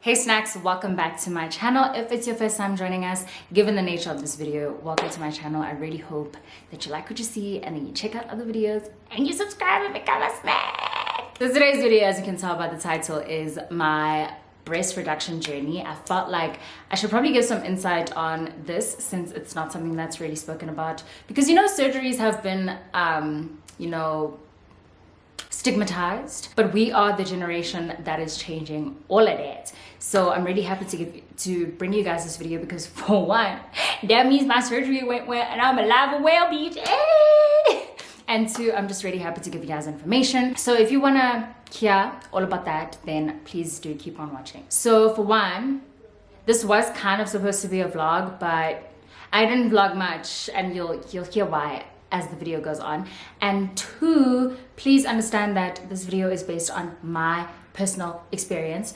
Hey snacks, welcome back to my channel. If it's your first time joining us, given the nature of this video, welcome to my channel. I really hope that you like what you see and then you check out other videos and you subscribe and become a snack. So today's video, as you can tell by the title, is my breast reduction journey. I felt like I should probably give some insight on this since it's not something that's really spoken about, because surgeries have been stigmatized, but we are the generation that is changing all of that. So I'm really happy to bring you guys this video because, for one, that means my surgery went well and I'm alive and well, bitch. Hey! And two, I'm just really happy to give you guys information. So if you want to hear all about that, then please do keep on watching. So for one, this was kind of supposed to be a vlog, but I didn't vlog much, and you'll hear why as the video goes on. And two, please understand that this video is based on my personal experience.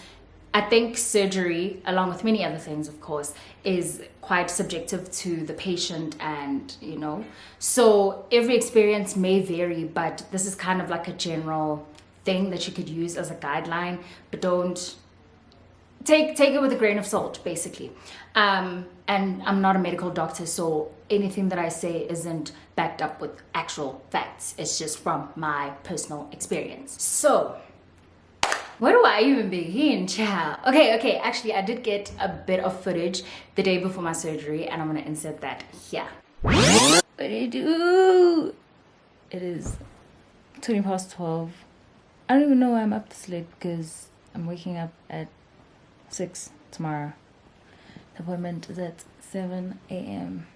I think surgery, along with many other things, of course, is quite subjective to the patient, and so every experience may vary, but this is kind of like a general thing that you could use as a guideline, but don't take it with a grain of salt, basically. And I'm not a medical doctor, so anything that I say isn't backed up with actual facts. It's just from my personal experience. So where do I even begin, child? Okay, actually I did get a bit of footage the day before my surgery, and I'm gonna insert that here. What do you do? It is 20 past 12. I don't even know why I'm up this late, because I'm waking up at 6 tomorrow. The appointment is at 7 a.m.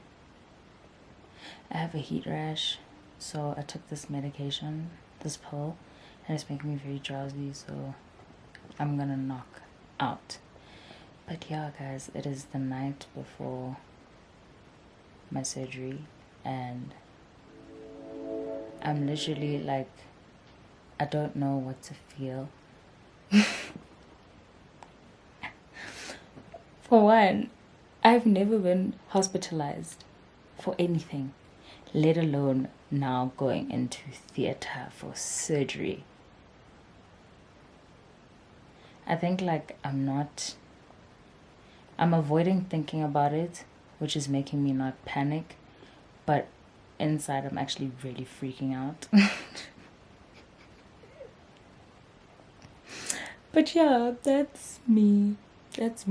I have a heat rash, so I took this medication, this pill, and it's making me very drowsy, so I'm gonna knock out. But yeah, guys, it is the night before my surgery, and I'm literally like, I don't know what to feel. For one, I've never been hospitalized for anything, let alone now going into theater for surgery. I think I'm avoiding thinking about it, which is making me not panic, but inside I'm actually really freaking out. But yeah, that's me. It's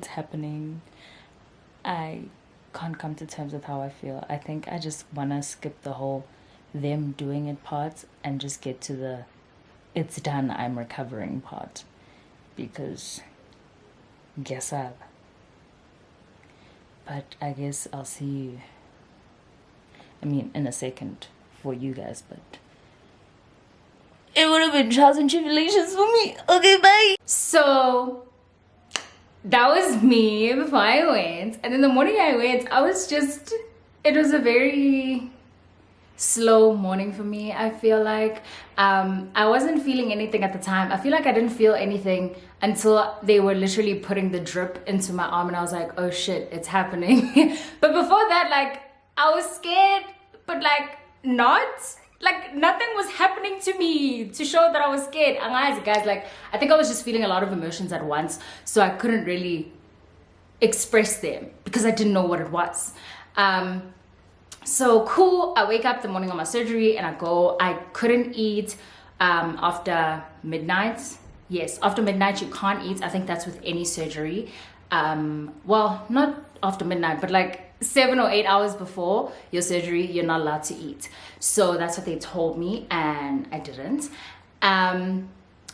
happening. I can't come to terms with how I feel. I think I just want to skip the whole them doing it part and just get to the it's done, I'm recovering part, because guess up. But I guess I'll see you, in a second for you guys, but it would have been trials and tribulations for me. Okay, bye. So that was me before I went, and then the morning I went, it was a very slow morning for me. I feel like I wasn't feeling anything at the time. I feel like I didn't feel anything until they were literally putting the drip into my arm, and I was like, oh shit, it's happening. But before that, I was scared, but nothing was happening to me to show that I was scared. And guys, I think I was just feeling a lot of emotions at once, so I couldn't really express them because I didn't know what it was. So cool, I wake up the morning of my surgery and I couldn't eat after midnight. Yes, after midnight you can't eat. I think that's with any surgery. Well, not after midnight, but 7 or 8 hours before your surgery, you're not allowed to eat. So that's what they told me, and I didn't.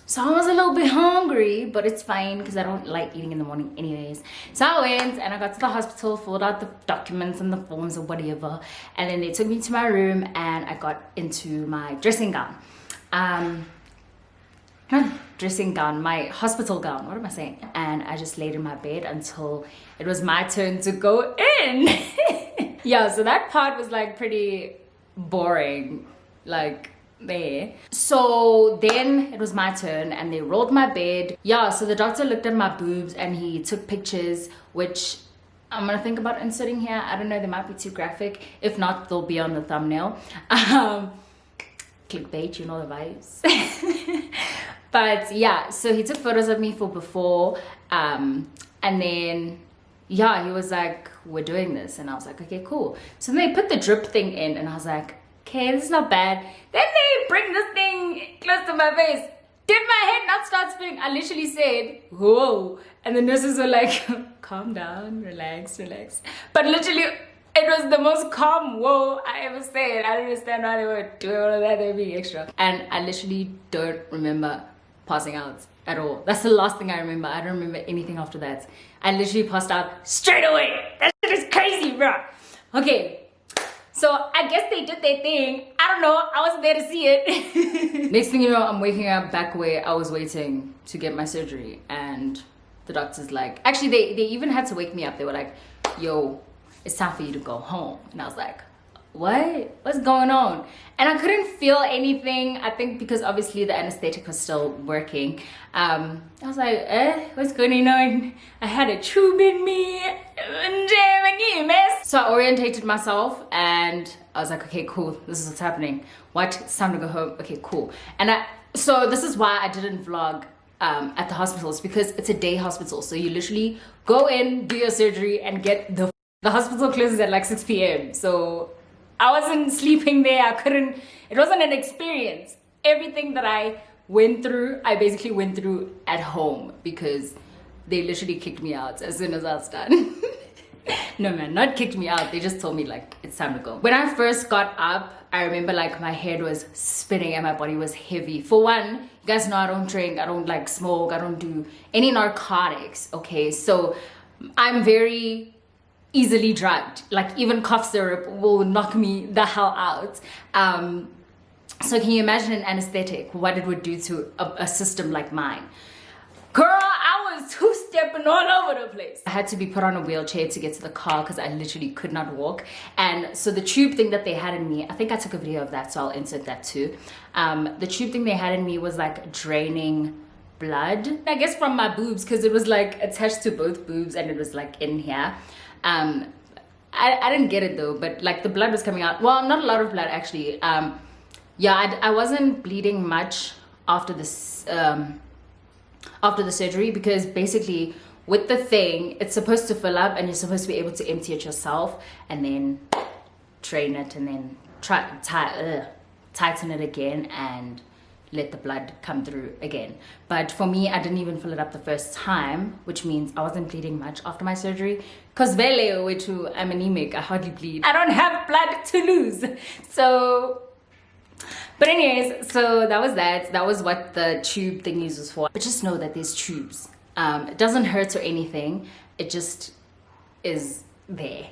So I was a little bit hungry, but it's fine because I don't like eating in the morning anyways. So I went and I got to the hospital, filled out the documents and the forms or whatever, and then they took me to my room and I got into my dressing gown. Not dressing gown, my hospital gown, what am I saying? And I just laid in my bed until it was my turn to go in. Yeah, so that part was pretty boring, there. So then it was my turn and they rolled my bed. Yeah, so the doctor looked at my boobs and he took pictures, which I'm gonna think about inserting here. I don't know, they might be too graphic. If not, they'll be on the thumbnail. Clickbait, you know the vibes. But yeah, so he took photos of me for before, and then yeah, he was like, we're doing this, and I was like, okay, cool. So then they put the drip thing in, and I was like, okay, this is not bad. Then they bring this thing close to my face. Did my head not start spinning? I literally said, whoa. And the nurses were like, calm down, relax, relax. But literally, it was the most calm whoa I ever said. I don't understand why they were doing all of that. They were being extra. And I literally don't remember passing out at all. That's the last thing I remember. I don't remember anything after that. I literally passed out straight away. That shit is crazy, bro. Okay. So I guess they did their thing. I don't know. I wasn't there to see it. Next thing you know, I'm waking up back where I was waiting to get my surgery. And the doctor's like, actually, they even had to wake me up. They were like, yo, it's time for you to go home. And I was like, what? What's going on? And I couldn't feel anything. I think because obviously the anesthetic was still working. I was like, what's going on? I had a tube in me. So I orientated myself and I was like, okay, cool. This is what's happening. What? It's time to go home. Okay, cool. And so this is why I didn't vlog at the hospitals, because it's a day hospital. So you literally go in, do your surgery, and get the hospital closes at like 6 p.m. So I wasn't sleeping there. I couldn't, it wasn't an experience. Everything that I went through, I basically went through at home, because they literally kicked me out as soon as I was done. No man, not kicked me out. They just told me like, it's time to go. When I first got up, I remember like my head was spinning and my body was heavy. For one, you guys know I don't drink, I don't like smoke, I don't do any narcotics, okay? So I'm very easily drugged. Like even cough syrup will knock me the hell out. So can you imagine an anesthetic, what it would do to a system like mine? Girl, I was two-stepping all over the place. I had to be put on a wheelchair to get to the car because I literally could not walk. And so the tube thing that they had in me, I think I took a video of that, so I'll insert that too. The tube thing they had in me was like draining blood, I guess from my boobs, because it was like attached to both boobs and it was like in here. I didn't get it though, but like the blood was coming out. Well, not a lot of blood actually. Yeah, I wasn't bleeding much after this. After the surgery, because basically with the thing, it's supposed to fill up and you're supposed to be able to empty it yourself and then drain it and then tighten it again and let the blood come through again. But for me, I didn't even fill it up the first time, which means I wasn't bleeding much after my surgery, because I'm anemic, I hardly bleed. I don't have blood to lose. So but anyways, so that was that. That was what the tube thingies was for. But just know that there's tubes. It doesn't hurt or anything. It just is there.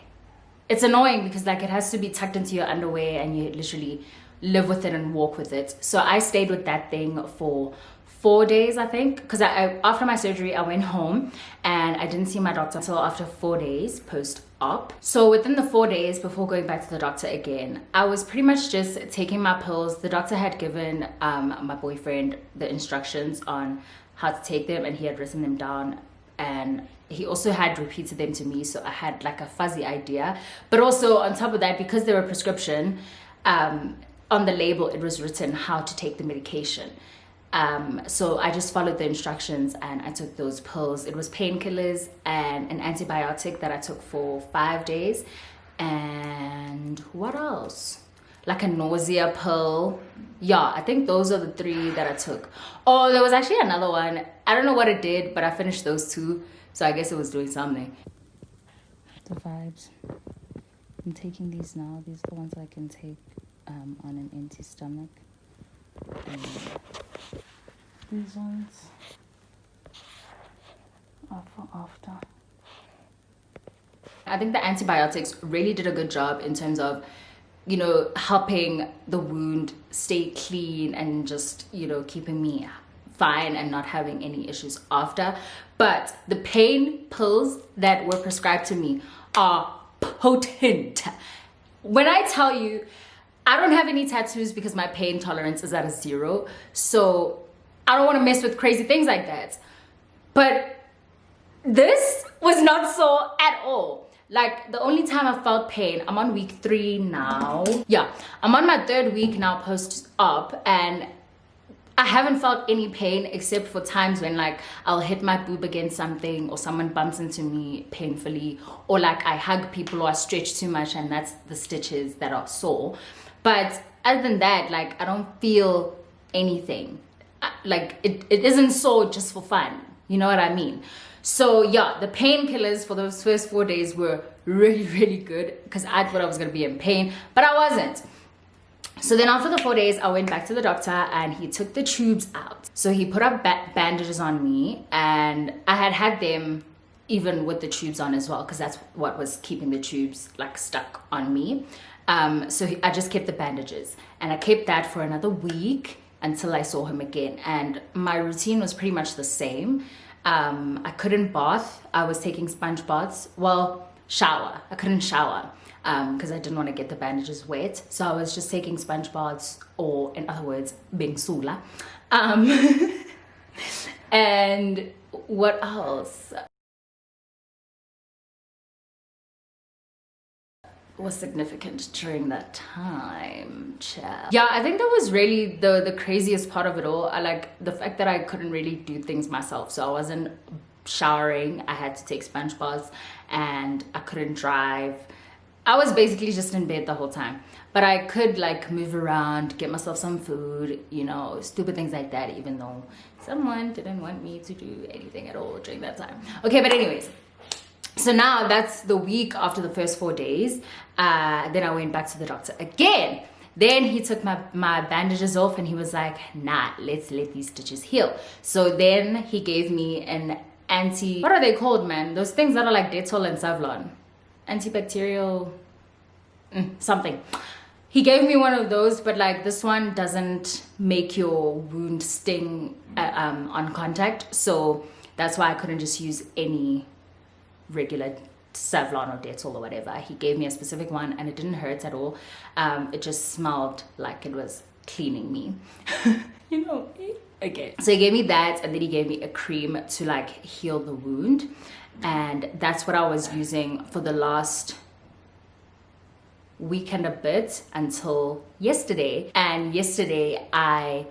It's annoying because like it has to be tucked into your underwear and you literally live with it and walk with it. So I stayed with that thing for 4 days, I think, because after my surgery I went home and I didn't see my doctor until after 4 days post-op. So within the 4 days before going back to the doctor again, I was pretty much just taking my pills. The doctor had given my boyfriend the instructions on how to take them and he had written them down, and he also had repeated them to me, so I had like a fuzzy idea. But also on top of that, because they were prescription, on the label it was written how to take the medication. So I just followed the instructions and I took those pills. It was painkillers and an antibiotic that I took for 5 days. And what else? Like a nausea pill. Yeah, I think those are the 3 that I took. Oh, there was actually another one. I don't know what it did, but I finished those 2. So I guess it was doing something. The vibes. I'm taking these now. These are the ones I can take on an empty stomach. These ones are for after. I think the antibiotics really did a good job in terms of, you know, helping the wound stay clean and just, you know, keeping me fine and not having any issues after. But the pain pills that were prescribed to me are potent. When I tell you, I don't have any tattoos because my pain tolerance is at a 0. So I don't want to mess with crazy things like that. But this was not so at all. Like the only time I felt pain, I'm on week 3 now. Yeah, I'm on my 3rd week now post-op, and I haven't felt any pain except for times when like I'll hit my boob against something, or someone bumps into me painfully, or like I hug people or I stretch too much, and that's the stitches that are sore. But other than that, like I don't feel anything. Like it isn't sore just for fun, you know what I mean? So yeah, the painkillers for those first 4 days were really good, because I thought I was gonna be in pain, but I wasn't. So then after the 4 days, I went back to the doctor and he took the tubes out. So he put up bandages on me, and I had them even with the tubes on as well, because that's what was keeping the tubes like stuck on me. I just kept the bandages, and I kept that for another week until I saw him again. And my routine was pretty much the same. I couldn't bath. I was taking sponge baths. Well, shower. I couldn't shower because I didn't want to get the bandages wet. So I was just taking sponge baths, or in other words, being sula. And what else was significant during that time? Yeah, I think that was really the craziest part of it all. I like the fact that I couldn't really do things myself. So I wasn't showering, I had to take sponge baths, and I couldn't drive. I was basically just in bed the whole time, but I could like move around, get myself some food, you know, stupid things like that, even though someone didn't want me to do anything at all during that time. Okay, but anyways, so now that's the week after the first 4 days. Then I went back to the doctor again. Then he took my bandages off, and he was like, nah, let's let these stitches heal. So then he gave me an what are they called, man? Those things that are like Dettol and Savlon. Antibacterial something. He gave me one of those, but like this one doesn't make your wound sting on contact. So that's why I couldn't just use any regular Savlon or Dettol or whatever. He gave me a specific one, and it didn't hurt at all. It just smelled like it was cleaning me. You know. Okay, so he gave me that, and then he gave me a cream to like heal the wound, and that's what I was using for the last week and a bit until yesterday. And yesterday I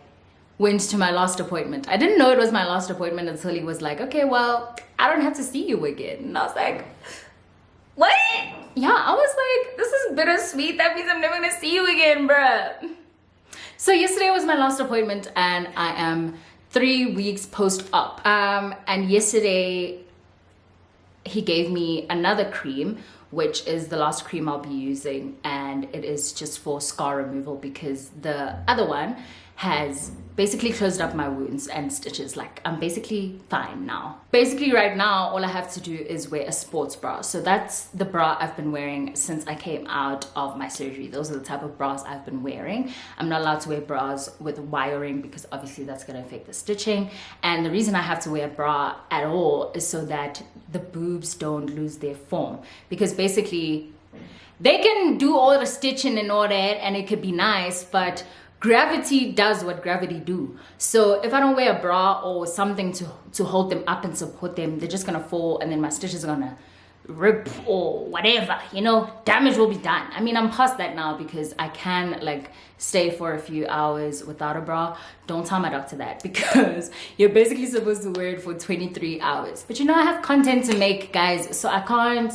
went to my last appointment. I didn't know it was my last appointment until he was like, okay, well, I don't have to see you again. And I was like, what? Yeah, I was like, this is bittersweet. That means I'm never gonna see you again, bruh. So yesterday was my last appointment, and I am 3 weeks post-op. And yesterday he gave me another cream, which is the last cream I'll be using, and it is just for scar removal, because the other one has basically closed up my wounds and stitches. Like, I'm basically fine now. Basically right now, all I have to do is wear a sports bra. So that's the bra I've been wearing since I came out of my surgery. Those are the type of bras I've been wearing. I'm not allowed to wear bras with wiring, because obviously that's gonna affect the stitching. And the reason I have to wear a bra at all is so that the boobs don't lose their form. Because basically, they can do all the stitching and all that, and it could be nice, but gravity does what gravity do. So if I don't wear a bra or something to hold them up and support them, they're just gonna fall, and then my stitches are gonna rip or whatever, you know, damage will be done. I mean, I'm past that now, because I can like stay for a few hours without a bra. Don't tell my doctor that, because you're basically supposed to wear it for 23 hours. But you know, I have content to make, guys, so I can't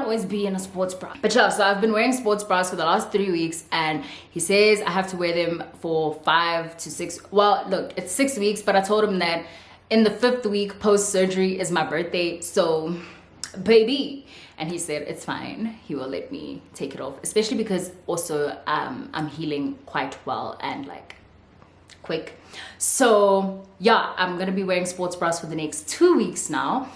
always be in a sports bra. But yeah, so I've been wearing sports bras for the last 3 weeks, and he says I have to wear them for 5 to 6. Well, look, it's 6 weeks, but I told him that in the 5th week post-surgery is my birthday, so baby. And he said it's fine. He will let me take it off, especially because also I'm healing quite well and like quick. So yeah, I'm gonna be wearing sports bras for the next 2 weeks now,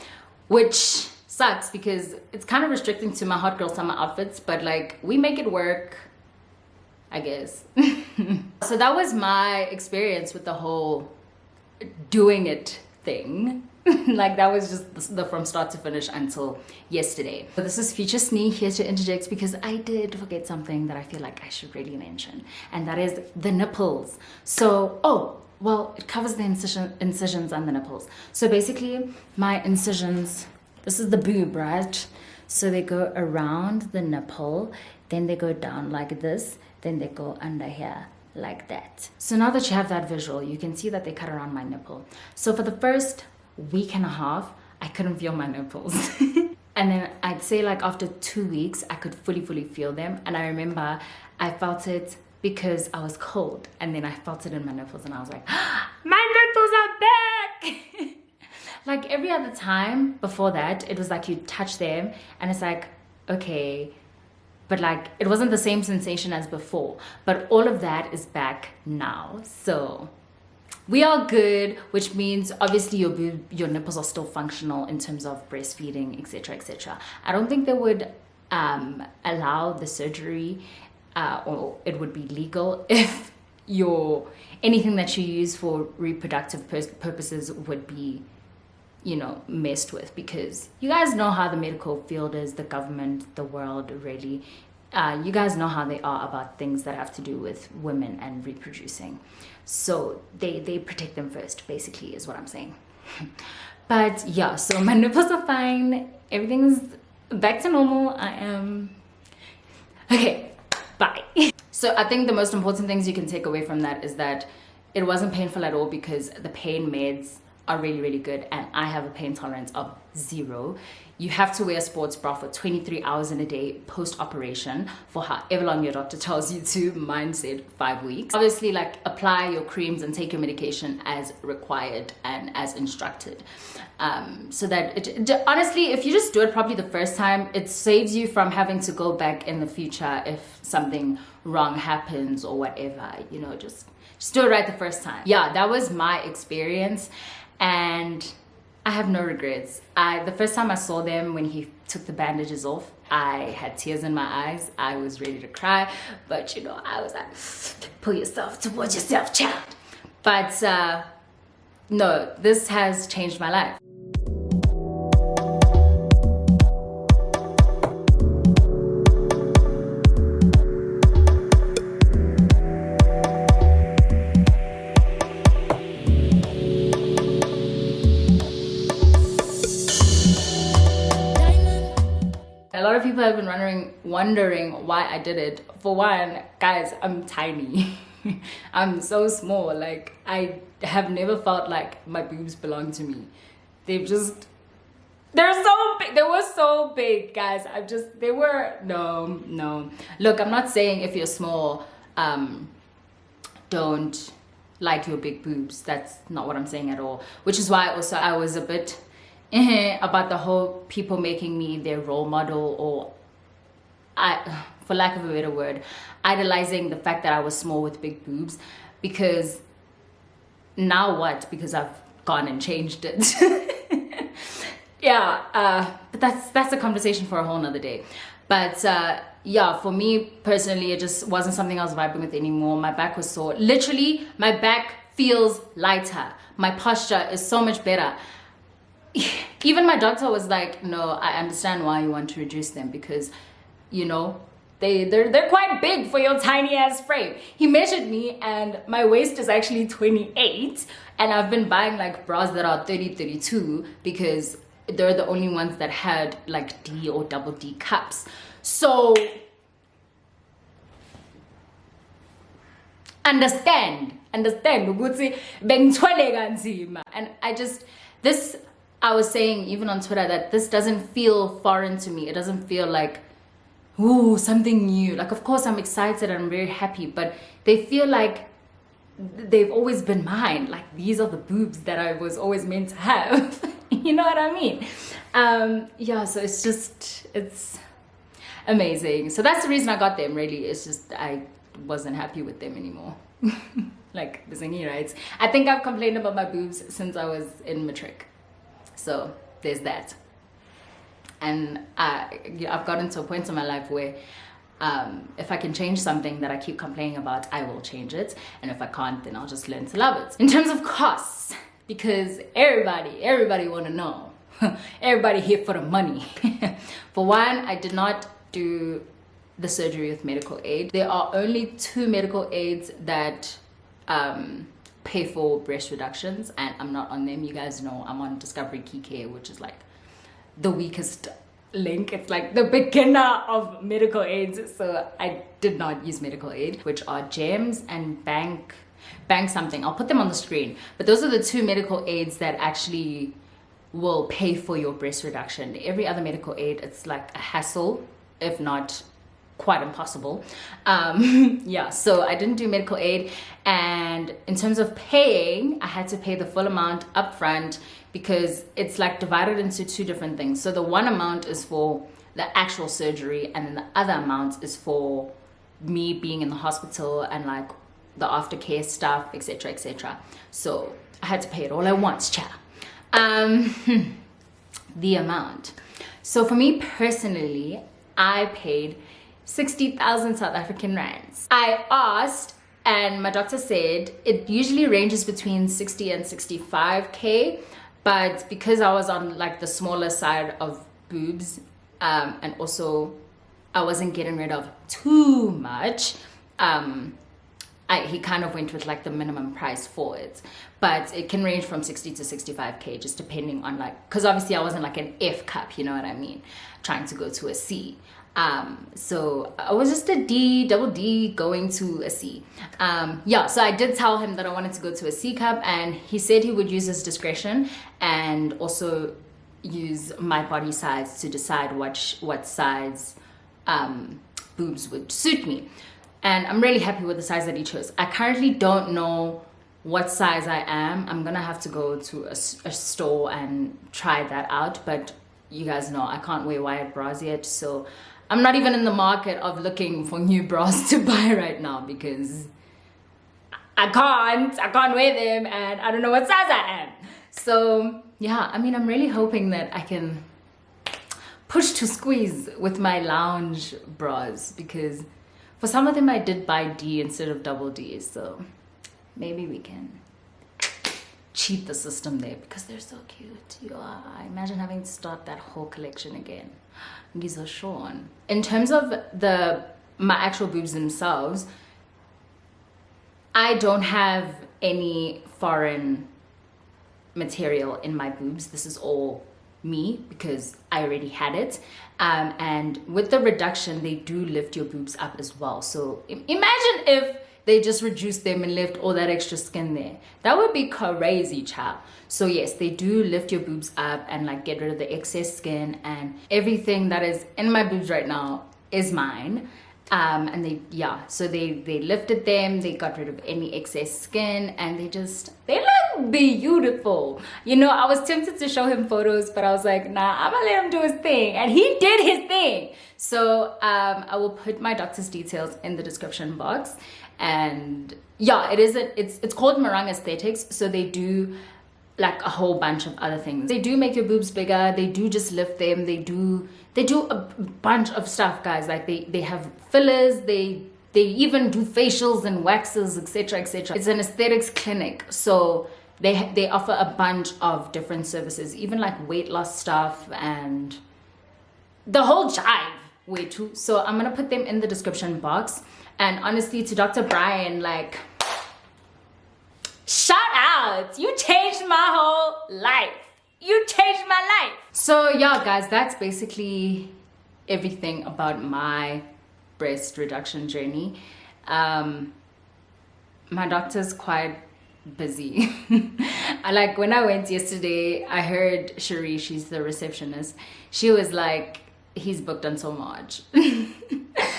which sucks because it's kind of restricting to my hot girl summer outfits, but like we make it work, I guess. So that was my experience with the whole doing it thing. Like that was just the from start to finish until yesterday. But this is Future Snee here to interject, because I did forget something that I feel like I should really mention, and that is the nipples. So well, it covers the incisions on the nipples. So basically my incisions, this is the boob, right? So they go around the nipple, then they go down like this, then they go under here, like that. So now that you have that visual, you can see that they cut around my nipple. So for the first week and a half, I couldn't feel my nipples. And then I'd say like after 2 weeks, I could fully feel them. And I remember I felt it because I was cold, and then I felt it in my nipples, and I was like, my nipples are back. Like every other time before that, it was like you touch them and it's like, okay, but like it wasn't the same sensation as before. But all of that is back now. So we are good, which means obviously your nipples are still functional in terms of breastfeeding, etc, etc. I don't think they would allow the surgery, or it would be legal if anything that you use for reproductive purposes would be, you know, messed with, because you guys know how the medical field is, the government, the world, really. You guys know how they are about things that have to do with women and reproducing. So they protect them first, basically, is what I'm saying. But yeah, so my nipples are fine. Everything's back to normal. I am okay. Bye. So I think the most important things you can take away from that is that it wasn't painful at all, because the pain meds are really good, and I have a pain tolerance of 0. You have to wear a sports bra for 23 hours in a day post-operation for however long your doctor tells you to. Mine said 5 weeks. Obviously, like, apply your creams and take your medication as required and as instructed. So that honestly, if you just do it properly the first time, it saves you from having to go back in the future if something wrong happens or whatever, you know. Just do it right the first time. Yeah, that was my experience, and I have no regrets. The first time I saw them, when he took the bandages off, I had tears in my eyes. I was ready to cry, but you know, I was like, pull yourself towards yourself, child. But no, this has changed my life. A lot of people have been wondering why I did it. For one, guys, I'm tiny. I'm so small. Like, I have never felt like my boobs belong to me. They're so big. They were so big, guys. No. Look, I'm not saying if you're small, don't like your big boobs. That's not what I'm saying at all. Which is why also I was a bit about the whole people making me their role model, or for lack of a better word, idolizing the fact that I was small with big boobs. Because now what? Because I've gone and changed it. Yeah, but that's a conversation for a whole nother day. But yeah, for me personally, it just wasn't something I was vibing with anymore. My back was sore. Literally, my back feels lighter. My posture is so much better. Even my doctor was like, no, I understand why you want to reduce them, because, you know, they're quite big for your tiny ass frame. He measured me and my waist is actually 28, and I've been buying like bras that are 30, 32 because they're the only ones that had like D or double D cups. So understand ukuthi bengithwele kanzima. And I was saying even on Twitter that this doesn't feel foreign to me. It doesn't feel like, ooh, something new. Like, of course I'm excited and I'm very happy, but they feel like they've always been mine. Like, these are the boobs that I was always meant to have. You know what I mean? Yeah, so it's amazing. So that's the reason I got them, really. It's just I wasn't happy with them anymore. Like the zingy rights. I think I've complained about my boobs since I was in matric. So there's that. And I've gotten to a point in my life where if I can change something that I keep complaining about, I will change it. And if I can't, then I'll just learn to love it. In terms of costs, because everybody want to know. Everybody here for the money. For one, I did not do the surgery with medical aid. There are only 2 medical aids that pay for breast reductions, and I'm not on them. You guys know I'm on Discovery Key Care, which is like the weakest link. It's like the beginner of medical aids. So I did not use medical aid, which are GEMS and bank something. I'll put them on the screen. But those are the two medical aids that actually will pay for your breast reduction. Every other medical aid, it's like a hassle, if not quite impossible. Yeah, so I didn't do medical aid, and in terms of paying, I had to pay the full amount upfront because it's like divided into two different things. So the one amount is for the actual surgery, and then the other amount is for me being in the hospital and like the aftercare stuff, etc, etc. So I had to pay it all at once, child. The amount. So for me personally, I paid 60,000 South African rands. I asked, and my doctor said it usually ranges between 60 and 65k, but because I was on like the smaller side of boobs, and also I wasn't getting rid of too much, he kind of went with like the minimum price for it, but it can range from 60 to 65k, just depending on like, because obviously I wasn't like an F cup, you know what I mean, trying to go to a C. So I was just a D, double D going to a C. Yeah, so I did tell him that I wanted to go to a C cup, and he said he would use his discretion and also use my body size to decide what size boobs would suit me. And I'm really happy with the size that he chose. I currently don't know what size I am. I'm gonna have to go to a store and try that out, but you guys know I can't wear wide bras yet, so I'm not even in the market of looking for new bras to buy right now because I can't wear them and I don't know what size I am. So yeah, I mean, I'm really hoping that I can push to squeeze with my lounge bras, because for some of them I did buy D instead of double D, so maybe we can cheat the system there because they're so cute. I imagine having to start that whole collection again. Gizo Sean. In terms of my actual boobs themselves, I don't have any foreign material in my boobs. This is all me because I already had it, and with the reduction they do lift your boobs up as well. So imagine if they just reduced them and left all that extra skin there. That would be crazy, child. So yes, they do lift your boobs up and like get rid of the excess skin, and everything that is in my boobs right now is mine. And they lifted them, they got rid of any excess skin, and they look beautiful. You know, I was tempted to show him photos, but I was like, nah, I'm gonna let him do his thing, and he did his thing. So I will put my doctor's details in the description box. And yeah, it's called Marang Aesthetics. So they do like a whole bunch of other things. They do make your boobs bigger, they do just lift them, they do a bunch of stuff, guys. Like they have fillers, they even do facials and waxes, etc, etc. It's an aesthetics clinic, so they offer a bunch of different services, even like weight loss stuff and the whole jive way too. So I'm gonna put them in the description box. And honestly, to Dr. Brian, like, shout out, you changed my whole life. You changed my life. So yeah, guys, that's basically everything about my breast reduction journey. My doctor's quite busy. Like when I went yesterday, I heard Cherie, she's the receptionist, she was like, he's booked until March.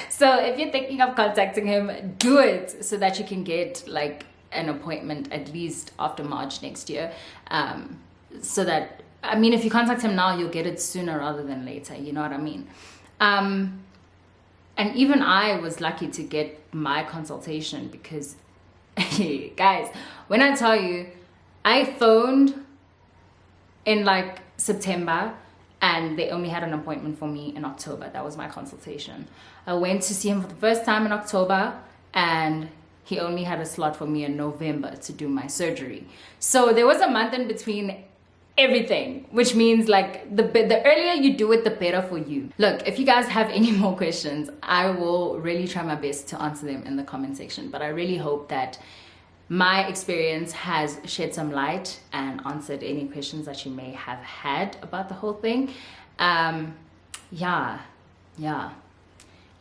So if you're thinking of contacting him, do it so that you can get like an appointment at least after March next year. So that, I mean, if you contact him now, you'll get it sooner rather than later, you know what I mean? And even I was lucky to get my consultation because, guys, when I tell you, I phoned in like September, and they only had an appointment for me in October. That was my consultation. I went to see him for the first time in October, and he only had a slot for me in November to do my surgery. So there was a month in between everything, which means like the earlier you do it, the better for you. Look, if you guys have any more questions, I will really try my best to answer them in the comment section. But I really hope that my experience has shed some light and answered any questions that you may have had about the whole thing. yeah,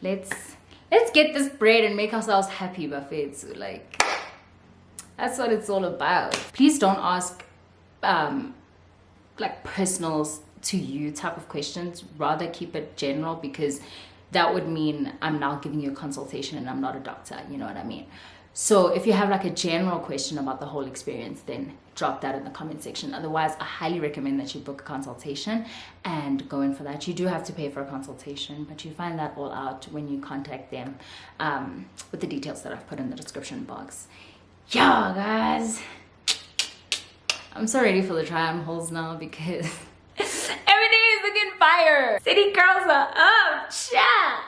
let's get this bread and make ourselves happy, buffets. Like, that's what it's all about. Please don't ask like personal to you type of questions. Rather keep it general, because that would mean I'm now giving you a consultation and I'm not a doctor, you know what I mean? So if you have like a general question about the whole experience, then drop that in the comment section. Otherwise, I highly recommend that you book a consultation and go in for that. You do have to pay for a consultation, but you find that all out when you contact them with the details that I've put in the description box. Yeah, guys, I'm so ready for the try-on hauls now, because everything is looking fire. City girls are up, chat.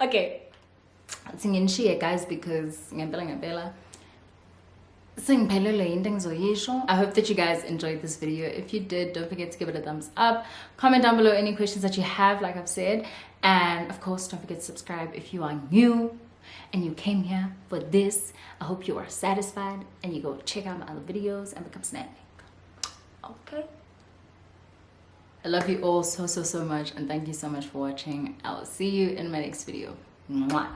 Okay, singinshiye guys, because I hope that you guys enjoyed this video. If you did, don't forget to give it a thumbs up. Comment down below any questions that you have, like I've said, and of course don't forget to subscribe if you are new and you came here for this. I hope you are satisfied and you go check out my other videos and become snapping. Okay, I love you all so much, and thank you so much for watching. I will see you in my next video. Mwah.